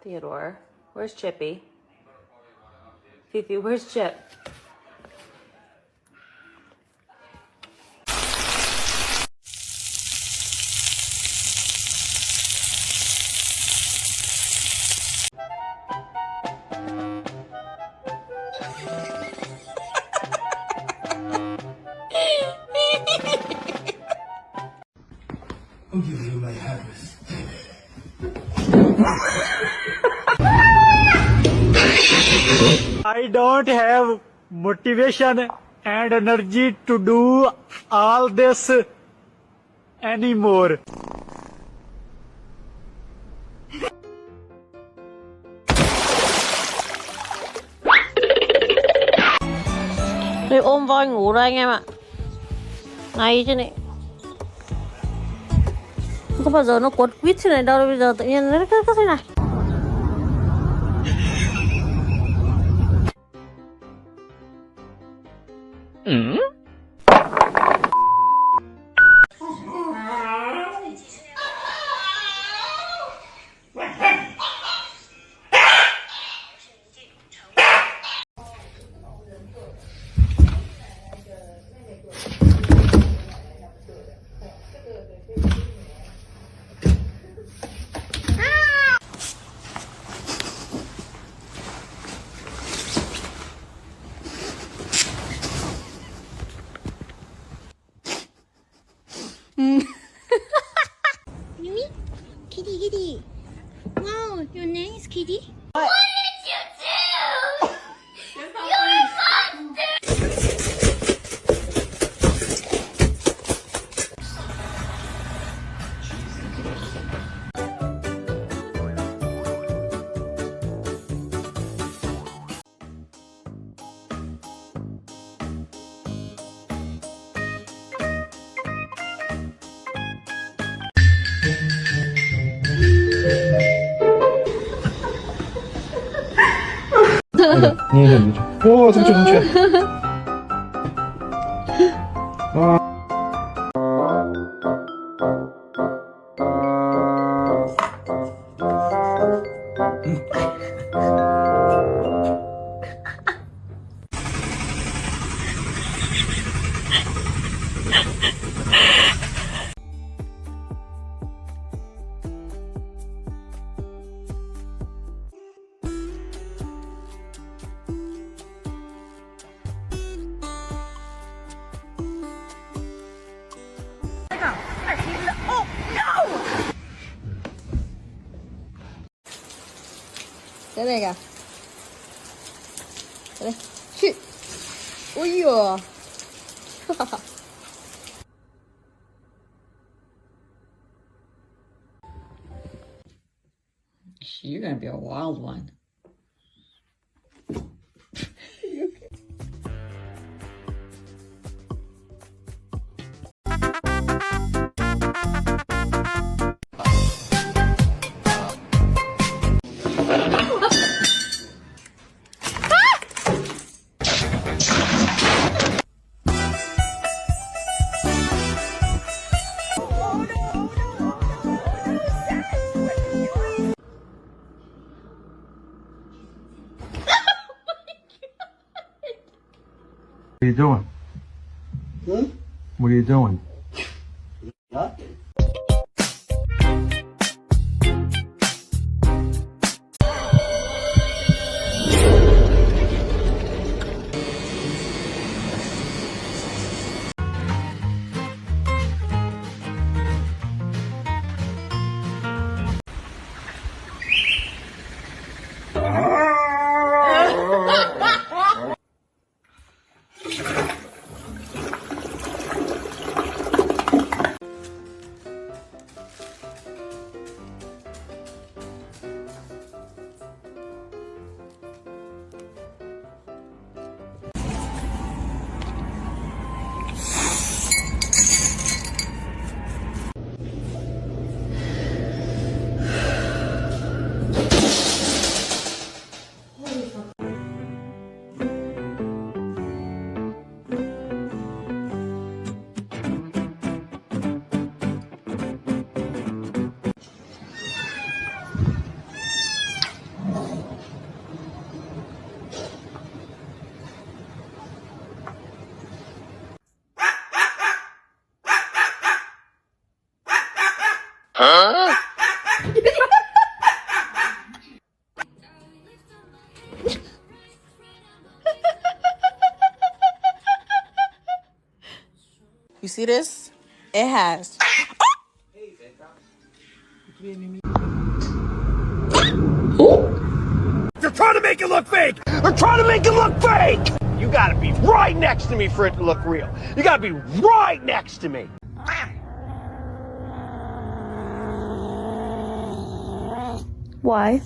Theodore. Where's Chippy? Fifi, where's Chip? I'll give you my harvest. I don't have motivation and energy to do all this anymore. Tôi ôm voi ngủ rồi anh em ạ. Ngay chứ này. Không có bao giờ nó quấn quýt thế này đâu, bây giờ tự nhiên nó cứ thế này. Mimi? Kitty, kitty. Wow, your name is Kitty? What did you do? You're a monster!捏着捏着，哇，这个就很卷。啊。Cái này kìa. Cái này. Shit. Ui giời. You're gonna be a wild one. What are you doing? What are you doing? see this? It has. You're trying to make it look fake! They're trying to make it look fake! You gotta be right next to me for it to look real. You gotta be right next to me. Why?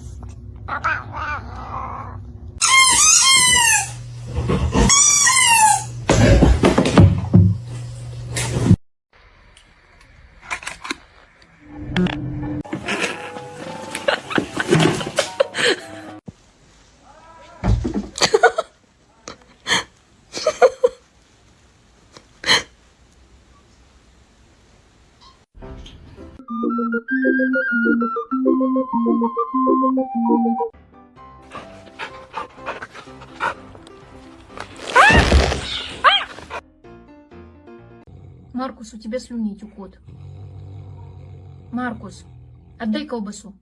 Маркус, у тебя слюни текут. Маркус, отдай колбасу.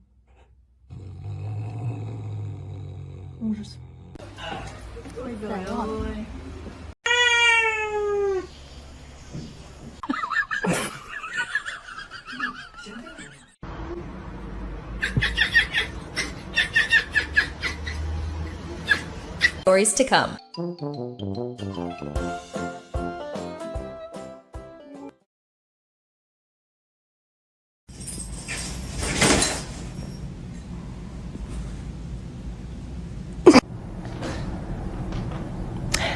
Ужас. Stories to come.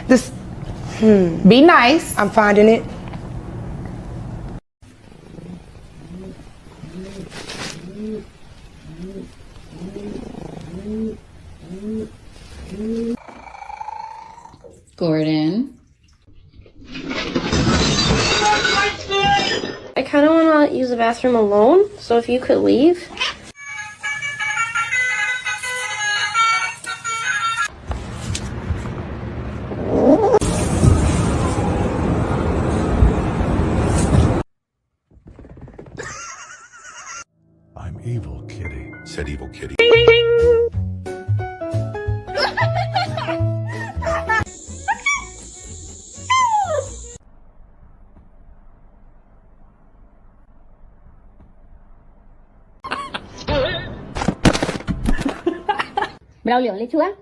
This, be nice. I'm finding it. Gordon. I kind of want to use the bathroom alone, so if you could leave. I'm evil, kitty, said evil kitty. Braulio, ¿lechuga?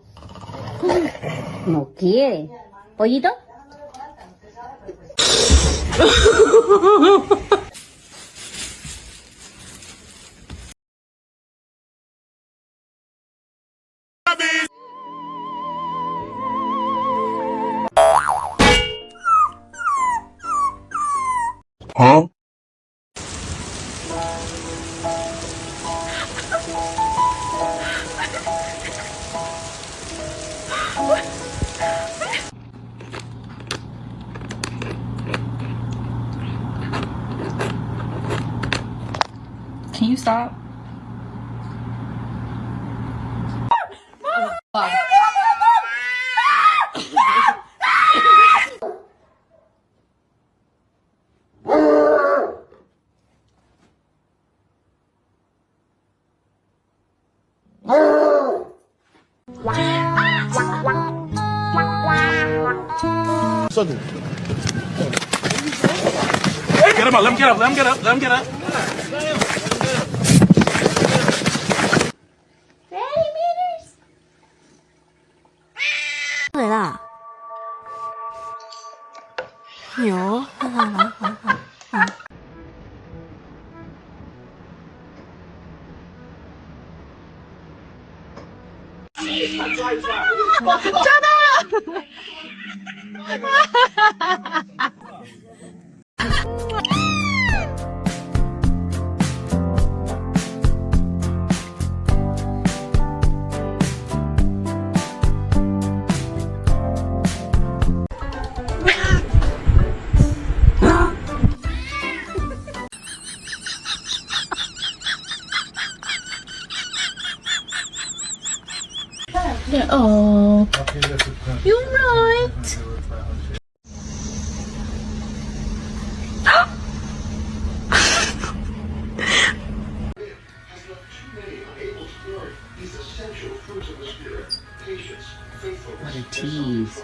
No quiere. ¿Pollito? Huh? Can you stop? Get him up, let him get up, let him get up, let him get up. Oh, you're right. What a tease.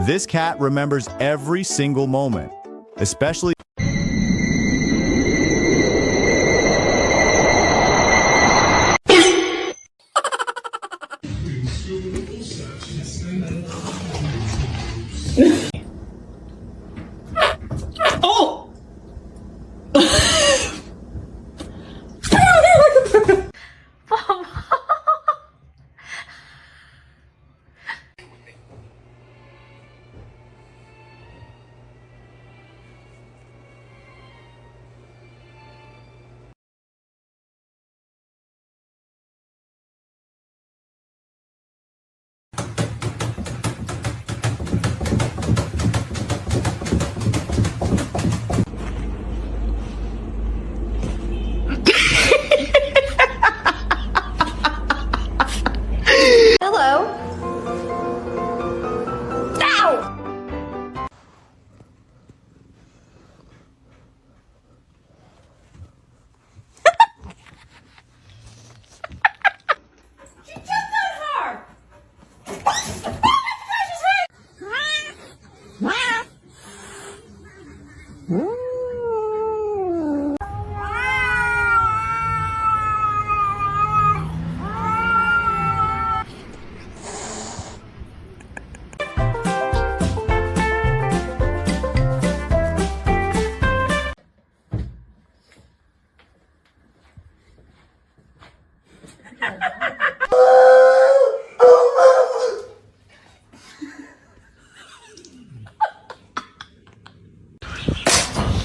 This cat remembers every single moment, especially.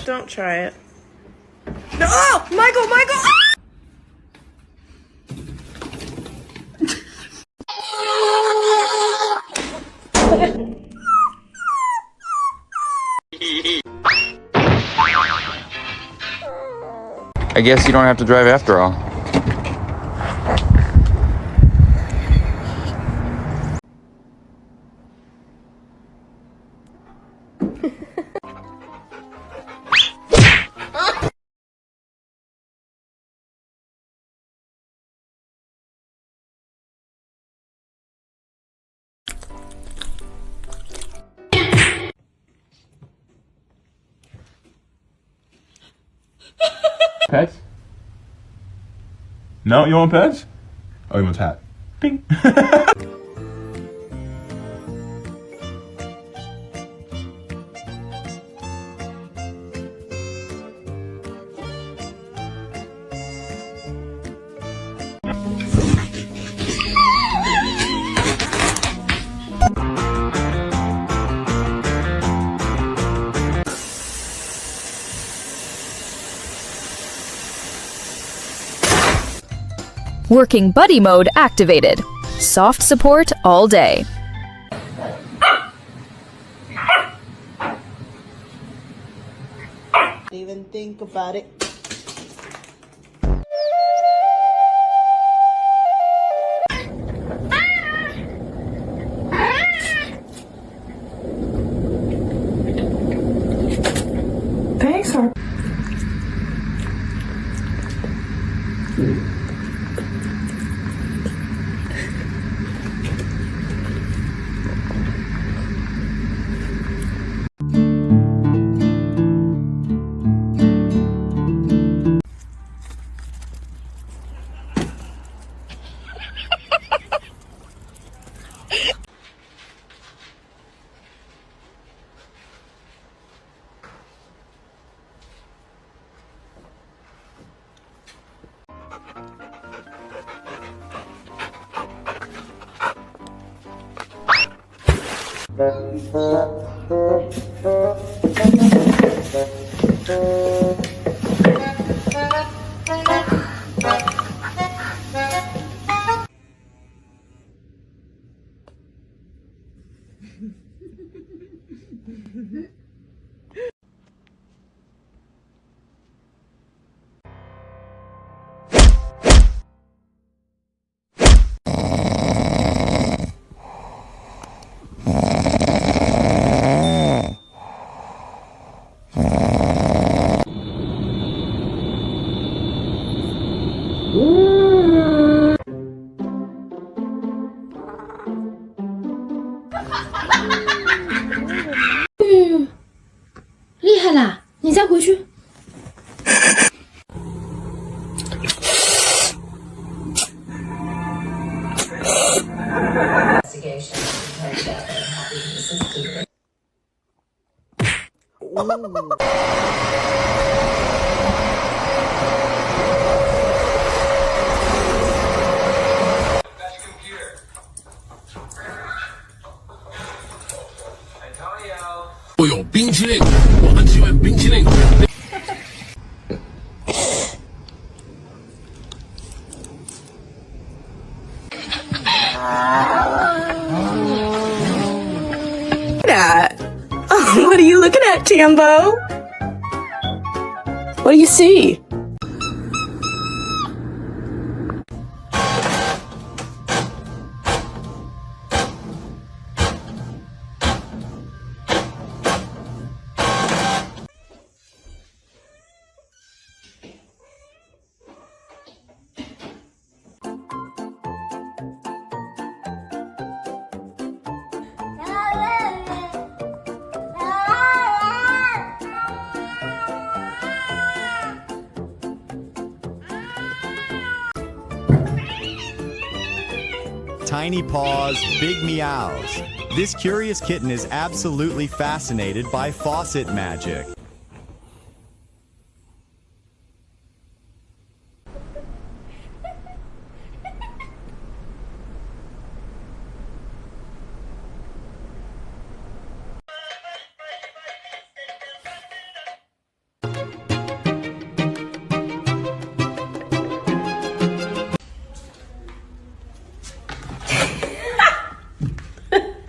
Don't try it. No! Oh! Michael! Michael! Ah! I guess you don't have to drive after all. Pets? No, you want pets? Oh, you want hat? Ping. Working buddy mode activated. Soft support all day. Even think about it. Thanks, Harp. 害啦！你再回去。我有冰淇淋，我很喜欢冰淇淋。What are you looking at, Tambo? What do you see? Tiny paws, big meows. This curious kitten is absolutely fascinated by faucet magic.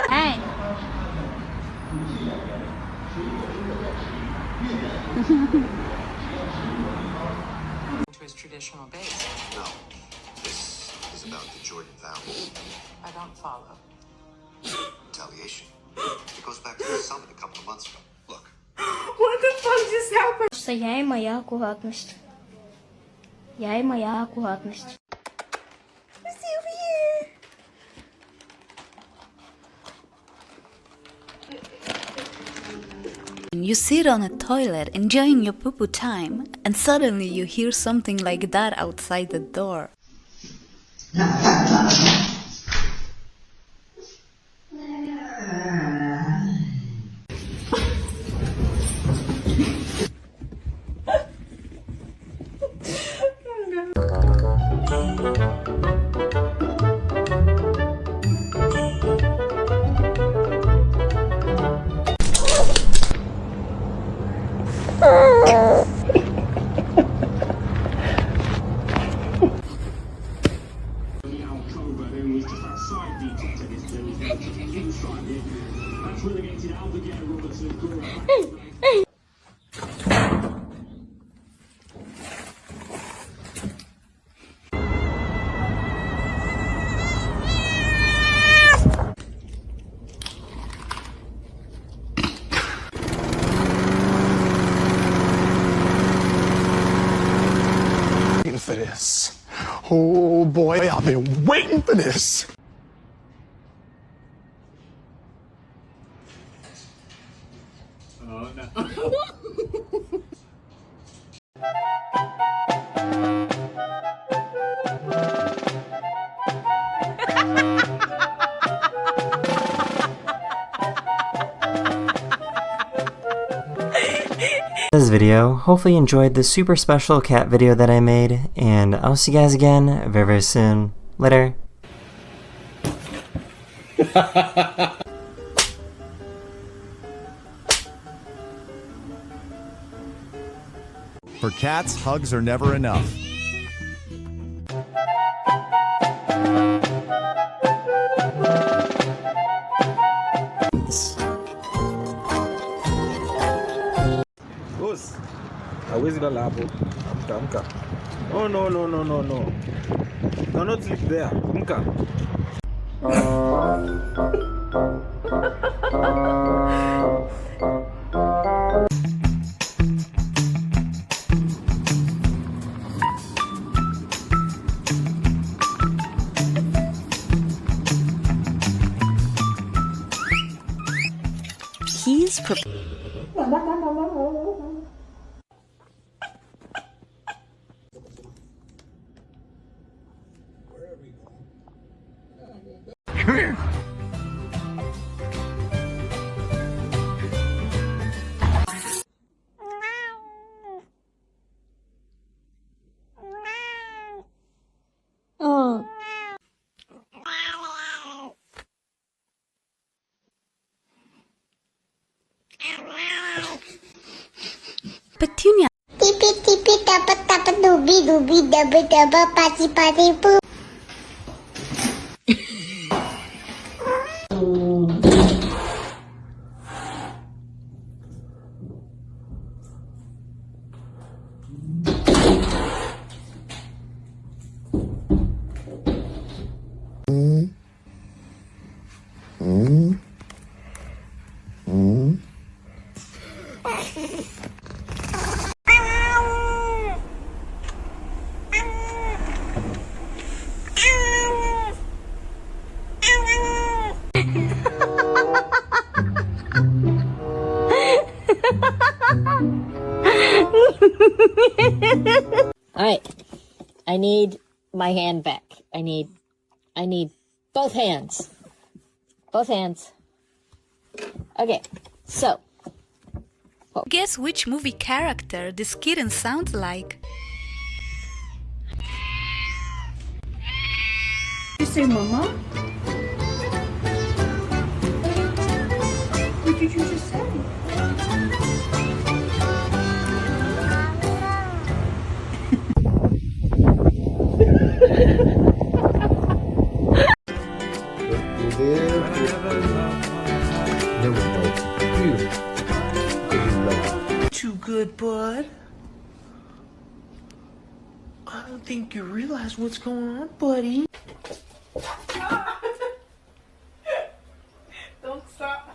Hey. To his traditional base. No, this is about the Jordan family. I don't follow. Retaliation. It goes back to the summit a couple of months ago. Look. What the fuck just happened? Я и моя аккуратность. Я и моя аккуратность. You sit on a toilet enjoying your poo-poo time, and suddenly you hear something like that outside the door. For this. Oh boy, I've been waiting for this. Oh, no. This video. Hopefully you enjoyed the super special cat video that I made, and I'll see you guys again very, very soon. Later. For cats, hugs are never enough. Hawezi lala hapo. Amka, amka. Oh no no no no no. Do not sleep there. Amka. He's prepared. here. Petunia. Tipi tipi dapat dapat dubi dubi dapat dapat pati pati pu. Alright. I need my hand back. I need both hands. Both hands. Okay, so. Guess which movie character this kitten sounds like? You say mama? What did you just say? Too good, bud. I don't think you realize what's going on, buddy. Don't stop.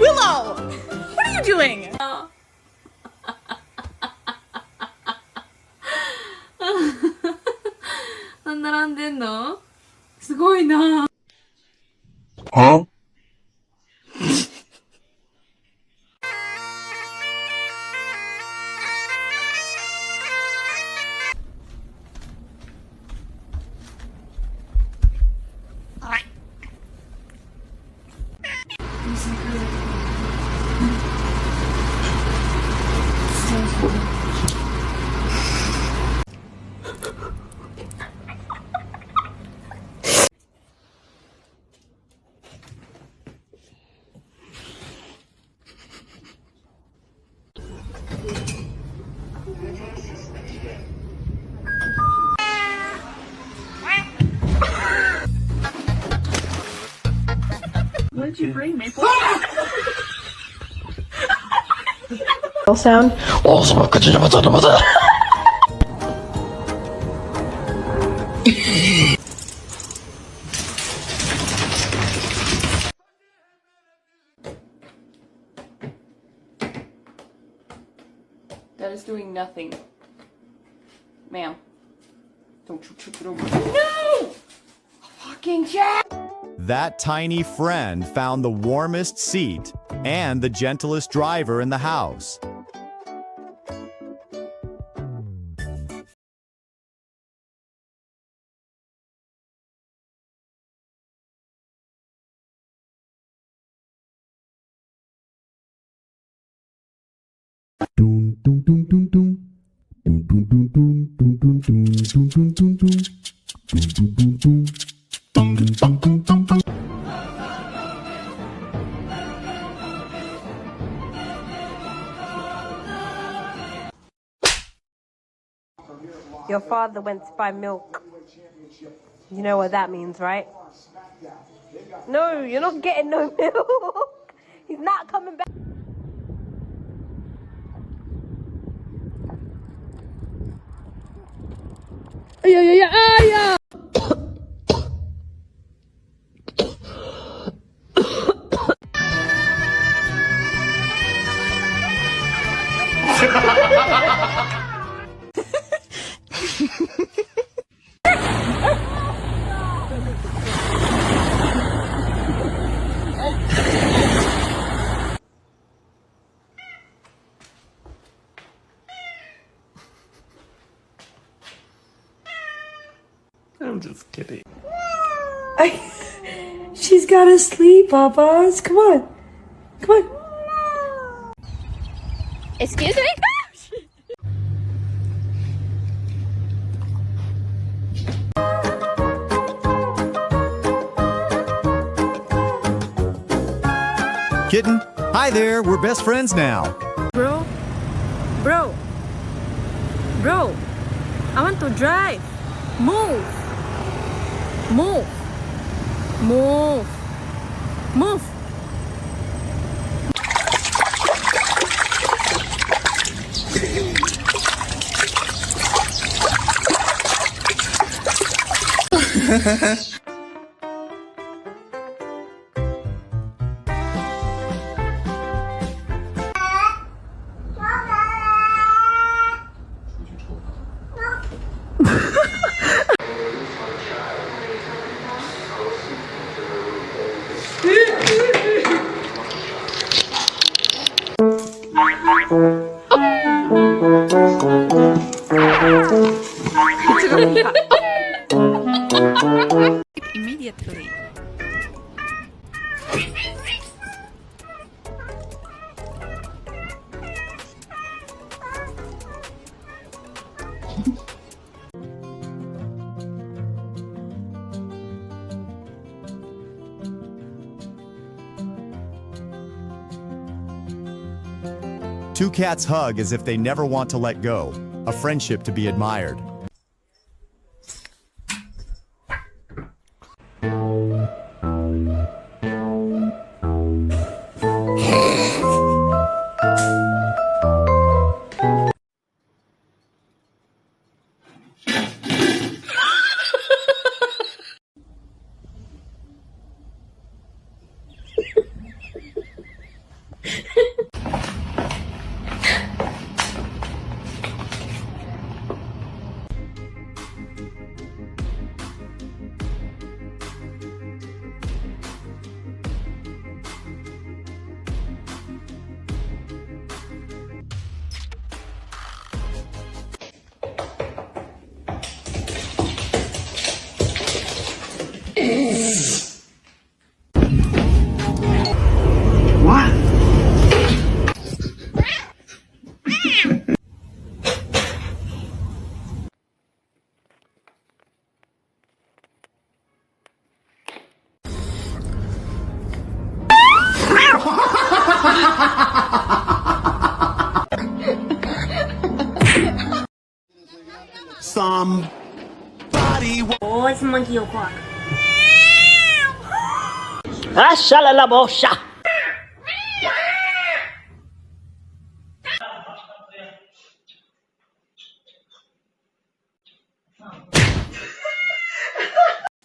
Willow! What are you doing? Huh? What did you bring me for? Sound. That is doing nothing. Ma'am. Don't you trip it over. No! Fucking Jack! That tiny friend found the warmest seat and the gentlest driver in the house. Your father went to buy milk. You know what that means, right? No, you're not getting no milk. He's not coming back. I'm just kidding. She's gotta sleep, Papas. Come on. Come on. Excuse me? Kitten, hi there, we're best friends now. Bro, I want to drive. Move. Immediately. Two cats hug as if they never want to let go, a friendship to be admired. Somebody. Oh, it's monkey o'clock.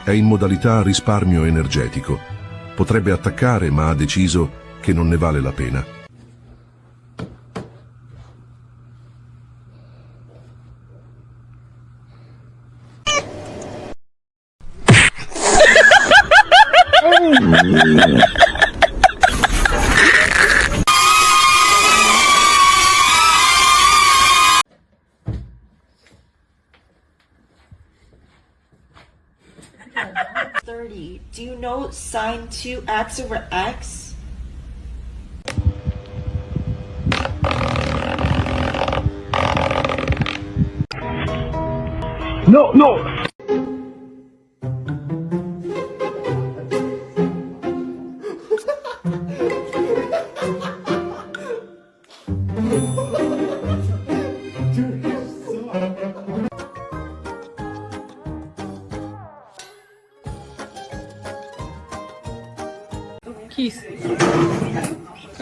È in modalità risparmio energetico. Potrebbe attaccare, ma ha deciso che non ne vale la pena. Do you know sine 2x over x? No.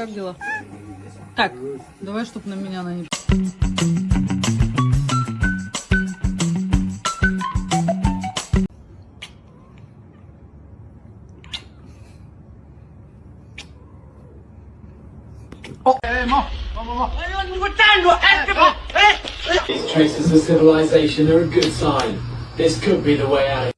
как дела? Так, давай, чтоб на меня она не... These traces of civilization are a good sign. This could be the way out.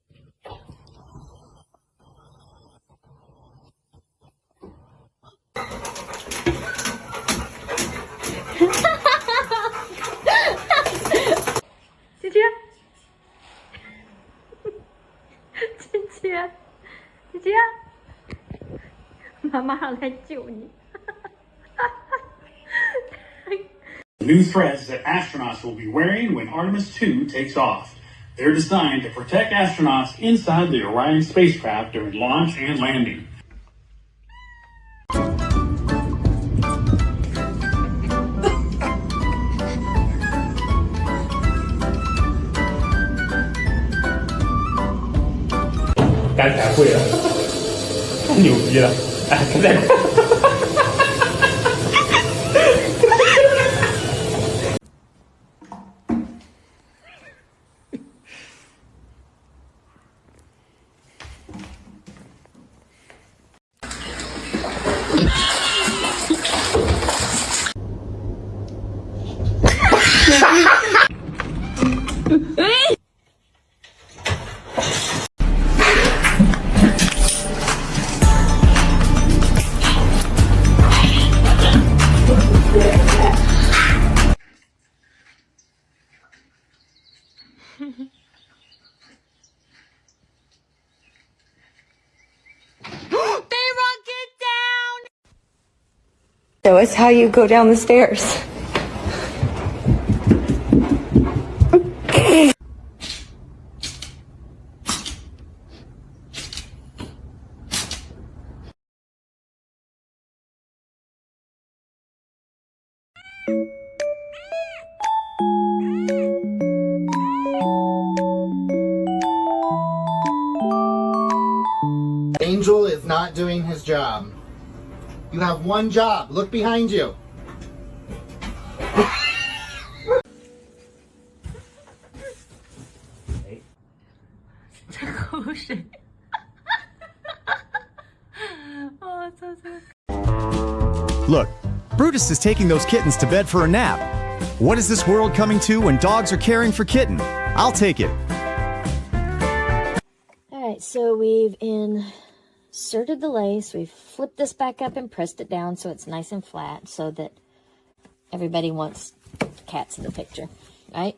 New threads that astronauts will be wearing when Artemis 2 takes off. They're designed to protect astronauts inside the Orion spacecraft during launch and landing. Show us how you go down the stairs. Angel is not doing his job. You have one job. Look behind you. Look, Brutus is taking those kittens to bed for a nap. What is this world coming to when dogs are caring for kitten? I'll take it. Alright, so we've inserted the lace, we've flipped this back up and pressed it down so it's nice and flat so that everybody wants cats in the picture, right?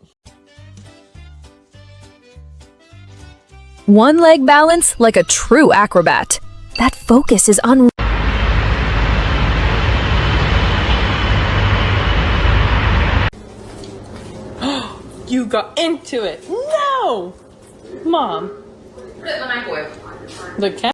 One leg balance like a true acrobat. That focus is unreal. You got into it. No! Mom. Put it in the microwave. The cat.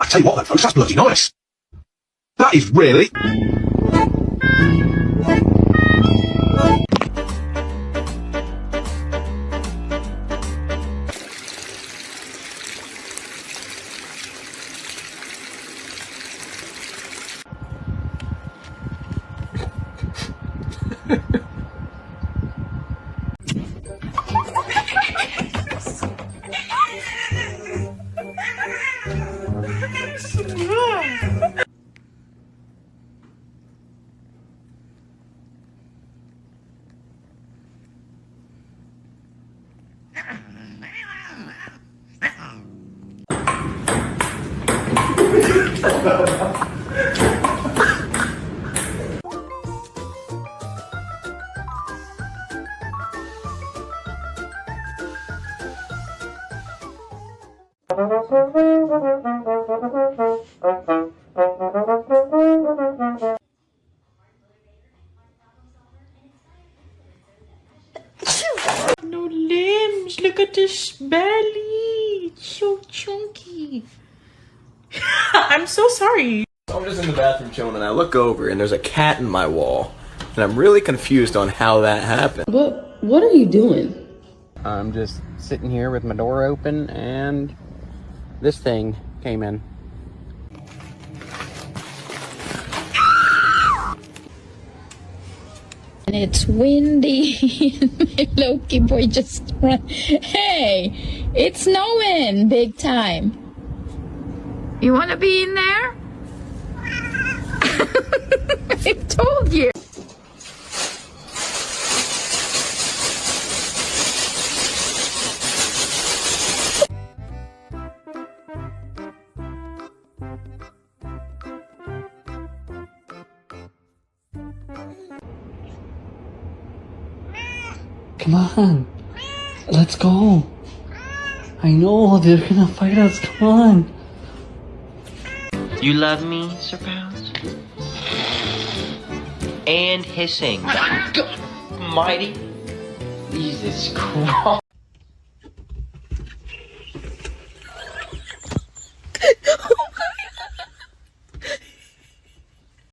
I tell you what, though, folks, that's bloody nice. That is really... No limbs. Look at this belly. It's so chunky. I'm so sorry. I'm just in the bathroom chilling, and I look over, and there's a cat in my wall, and I'm really confused on how that happened. What are you doing? I'm just sitting here with my door open, and this thing came in. And it's windy. My Loki boy just ran. Hey, it's snowing big time. You want to be in there? I told you. Come on. Let's go. I know, they're gonna fight us. Come on. You love me, Sir Pounds? And hissing. Mighty. Jesus Christ.